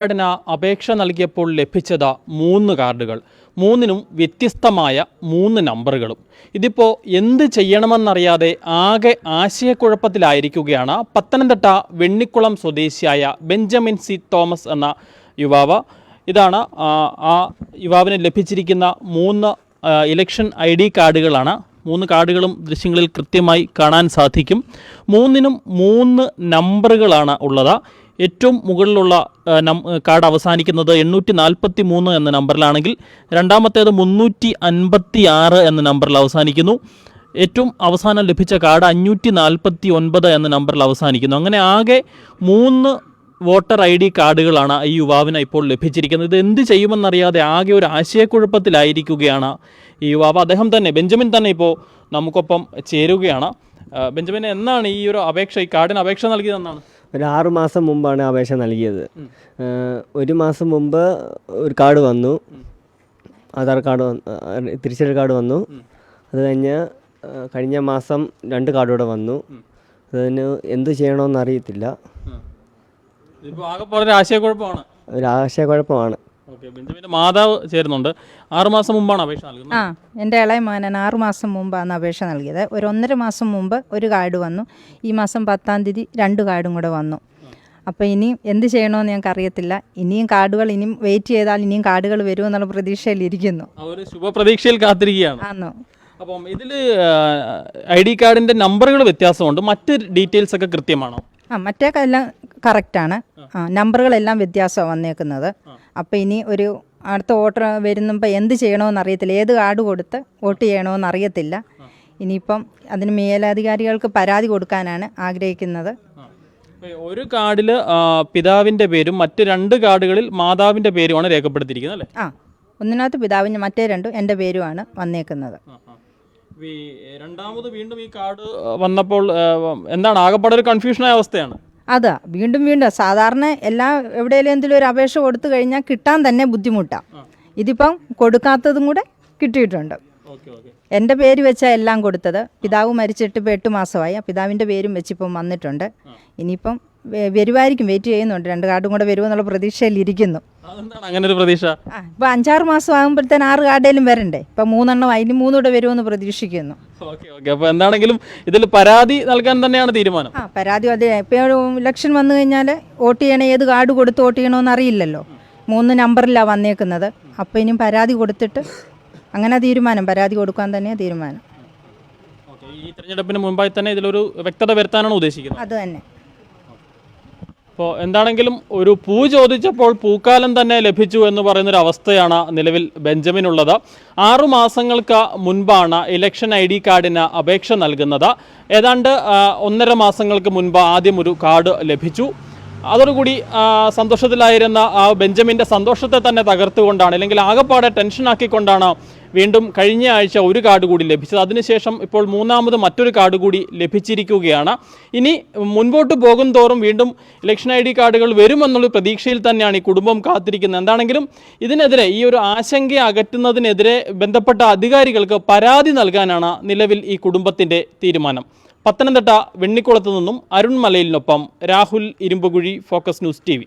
കാർഡിന് അപേക്ഷ നൽകിയപ്പോൾ ലഭിച്ചത് 3 കാർഡുകൾ, മൂന്നിനും വ്യത്യസ്തമായ 3 നമ്പറുകളും. ഇതിപ്പോൾ എന്ത് ചെയ്യണമെന്നറിയാതെ ആകെ ആശയക്കുഴപ്പത്തിലായിരിക്കുകയാണ് പത്തനംതിട്ട വെണ്ണിക്കുളം സ്വദേശിയായ ബെഞ്ചമിൻ സി തോമസ് എന്ന യുവാവ്. ഇതാണ് ആ യുവാവിന് ലഭിച്ചിരിക്കുന്ന 3 ഇലക്ഷൻ ID കാർഡുകളാണ്. 3 കാർഡുകളും ദൃശ്യങ്ങളിൽ കൃത്യമായി കാണാൻ സാധിക്കും. മൂന്നിനും 3 നമ്പറുകളാണ് ഉള്ളത്. ഏറ്റവും മുകളിലുള്ള കാർഡ് അവസാനിക്കുന്നത് 843 എന്ന നമ്പറിലാണെങ്കിൽ രണ്ടാമത്തേത് 356 എന്ന നമ്പറിൽ അവസാനിക്കുന്നു. ഏറ്റവും അവസാനം ലഭിച്ച കാർഡ് 549 എന്ന നമ്പറിൽ അവസാനിക്കുന്നു. അങ്ങനെ ആകെ 3 വോട്ടർ ID കാർഡുകളാണ് ഈ യുവാവിന് ഇപ്പോൾ ലഭിച്ചിരിക്കുന്നത്. ഇത് എന്ത് ചെയ്യുമെന്നറിയാതെ ആകെ ഒരു ആശയക്കുഴപ്പത്തിലായിരിക്കുകയാണ് ഈ യുവാവ്. അദ്ദേഹം തന്നെ, ബെഞ്ചമിൻ തന്നെ ഇപ്പോൾ നമുക്കൊപ്പം ചേരുകയാണ്. ബെഞ്ചമിൻ, എന്നാണ് ഈ കാർഡിന് അപേക്ഷ നൽകിയതെന്നാണ്? ഒരു 6 മാസം മുമ്പാണ് അപേക്ഷ നൽകിയത്. 1 മാസം മുമ്പ് ഒരു കാർഡ് വന്നു, ആധാർ കാർഡ്, തിരിച്ചറിയൽ കാർഡ് വന്നു. അത് കഴിഞ്ഞ മാസം 2 കാർഡൂടെ വന്നു. അതിന് എന്ത് ചെയ്യണമെന്ന് അറിയത്തില്ല. ഒരു ആശയക്കുഴപ്പമാണ്. ബെഞ്ചമിന്റെ മാതാവ് ചേരുന്നുണ്ട്. 6 മാസം മുമ്പാണ് അപേക്ഷ നൽകുന്നത്. എൻ്റെ ഇളയ മകനാണ് 6 മാസം മുമ്പാണ് അപേക്ഷ നൽകിയത്. ഒരു 1.5 മാസം മുമ്പ് ഒരു കാർഡ് വന്നു. ഈ മാസം 10-ാം തീയതി 2 കാർഡും കൂടെ വന്നു. അപ്പോൾ ഇനിയും എന്ത് ചെയ്യണമെന്ന് ഞങ്ങൾക്ക് അറിയത്തില്ല. ഇനിയും വെയിറ്റ് ചെയ്താൽ ഇനിയും കാർഡുകൾ വരുമെന്നുള്ള പ്രതീക്ഷയിലിരിക്കുന്നു. ഒരു ശുഭപ്രതീക്ഷയിൽ കാത്തിരിക്കുകയാണ്. ആണോ? അപ്പം ഇതിൽ ID കാർഡിൻ്റെ നമ്പറുകൾ വ്യത്യാസമുണ്ട്. മറ്റ് ഡീറ്റെയിൽസ് ഒക്കെ കൃത്യമാണോ? മറ്റേക്കെല്ലാം കറക്റ്റാണ്. നമ്പറുകളെല്ലാം വ്യത്യാസമാണ് വന്നേക്കുന്നത്. അപ്പോൾ ഇനി ഒരു അടുത്ത വോട്ടർ വരുമ്പോൾ എന്ത് ചെയ്യണമെന്ന് അറിയത്തില്ല. ഏത് കാർഡ് കൊടുത്ത് വോട്ട് ചെയ്യണമെന്ന് അറിയത്തില്ല. ഇനിയിപ്പം അതിന് മേലധികാരികൾക്ക് പരാതി കൊടുക്കാനാണ് ആഗ്രഹിക്കുന്നത്. ഒരു കാർഡിൽ പിതാവിൻ്റെ പേരും മറ്റ് 2 കാർഡുകളിൽ മാതാവിൻ്റെ പേരുമാണ് രേഖപ്പെടുത്തിയിരിക്കുന്നത് അല്ലേ? ഒന്നിനകത്ത് പിതാവിൻ്റെ, മറ്റേ 2 എൻ്റെ പേരുമാണ് വന്നേക്കുന്നത്. രണ്ടാമത് വീണ്ടും ഈ കാർഡ് വന്നപ്പോൾ എന്താണ് ആകെപ്പാടെ ഒരു കൺഫ്യൂഷനായ അവസ്ഥയാണ്. അതാ വീണ്ടും സാധാരണ എവിടെയെങ്കിലും എന്തെങ്കിലും ഒരു അപേക്ഷ കൊടുത്തു കഴിഞ്ഞാൽ കിട്ടാൻ തന്നെ ബുദ്ധിമുട്ടാണ്. ഇതിപ്പം കൊടുക്കാത്തതും കൂടെ കിട്ടിയിട്ടുണ്ട്. എൻ്റെ പേര് വെച്ചാൽ എല്ലാം കൊടുത്തത്. പിതാവ് മരിച്ചിട്ട് ഇപ്പോൾ 8 മാസമായി. പിതാവിൻ്റെ പേരും വെച്ചിപ്പം വന്നിട്ടുണ്ട്. ഇനിയിപ്പം വരുമായിരിക്കും, വെയിറ്റ് ചെയ്യുന്നുണ്ട്. 2 കാർഡും കൂടെ വരുമെന്നുള്ള പ്രതീക്ഷയിലിരിക്കുന്നു. അങ്ങനെ ഒരു പ്രതീക്ഷ ഇപ്പോൾ 5-6 മാസം ആകുമ്പോഴത്തേന് 6 കാർഡേലും വരണ്ടേ? ഇപ്പം 3 എണ്ണം, അതിന് 3 കൂടെ വരുമെന്ന് പ്രതീക്ഷിക്കുന്നു. അപ്പോൾ എന്താണെങ്കിലും ഇതിൽ പരാതി നൽകാൻ തന്നെയാണ് തീരുമാനം. പരാതി അതെ. ഇപ്പോൾ ഇലക്ഷൻ വന്നു കഴിഞ്ഞാൽ വോട്ട് ചെയ്യണേ, ഏത് കാർഡ് കൊടുത്ത് വോട്ട് ചെയ്യണമെന്ന് അറിയില്ലല്ലോ. 3 നമ്പറിലാണ് വന്നേക്കുന്നത്. അപ്പോൾ ഇനിയും പരാതി കൊടുത്തിട്ട് അങ്ങനെ തീരുമാനം, പരാതി കൊടുക്കാൻ തന്നെയാണ് തീരുമാനം. ഈ തെരഞ്ഞെടുപ്പിന് മുമ്പായി തന്നെ ഇതിലൊരു വ്യക്തത വരുത്താനാണ് ഉദ്ദേശിക്കുന്നത്. അത് തന്നെ. അപ്പോൾ എന്താണെങ്കിലും ഒരു പൂ ചോദിച്ചപ്പോൾ പൂക്കാലം തന്നെ ലഭിച്ചു എന്ന് പറയുന്നൊരു അവസ്ഥയാണ് നിലവിൽ ബെഞ്ചമിനുള്ളത്. 6 മാസങ്ങൾക്ക് മുൻപാണ് ഇലക്ഷൻ ID കാർഡിന് അപേക്ഷ നൽകുന്നത്. ഏതാണ്ട് 1.5 മാസങ്ങൾക്ക് മുൻപ് ആദ്യം ഒരു കാർഡ് ലഭിച്ചു. അതോടുകൂടി സന്തോഷത്തിലായിരുന്ന ആ ബെഞ്ചമിൻ്റെ സന്തോഷത്തെ തന്നെ തകർത്തുകൊണ്ടാണ്, അല്ലെങ്കിൽ ആകെപ്പാടെ ടെൻഷനാക്കിക്കൊണ്ടാണ് വീണ്ടും കഴിഞ്ഞ ആഴ്ച ഒരു കാർഡ് കൂടി ലഭിച്ചത്. അതിനുശേഷം ഇപ്പോൾ 3ാമത് മറ്റൊരു കാർഡ് കൂടി ലഭിച്ചിരിക്കുകയാണ്. ഇനി മുൻപോട്ട് പോകും തോറും വീണ്ടും ഇലക്ഷൻ ID കാർഡുകൾ വരുമെന്നുള്ള പ്രതീക്ഷയിൽ തന്നെയാണ് ഈ കുടുംബം കാത്തിരിക്കുന്നത്. എന്താണെങ്കിലും ഇതിനെതിരെ, ഈ ഒരു ആശങ്ക അകറ്റുന്നതിനെതിരെ ബന്ധപ്പെട്ട അധികാരികൾക്ക് പരാതി നൽകാനാണ് നിലവിൽ ഈ കുടുംബത്തിൻ്റെ തീരുമാനം. പത്തനംതിട്ട വെണ്ണിക്കുളത്ത് നിന്നും അരുൺ മലയിലിനൊപ്പം Rahul Irumbukuzhi, focus news TV.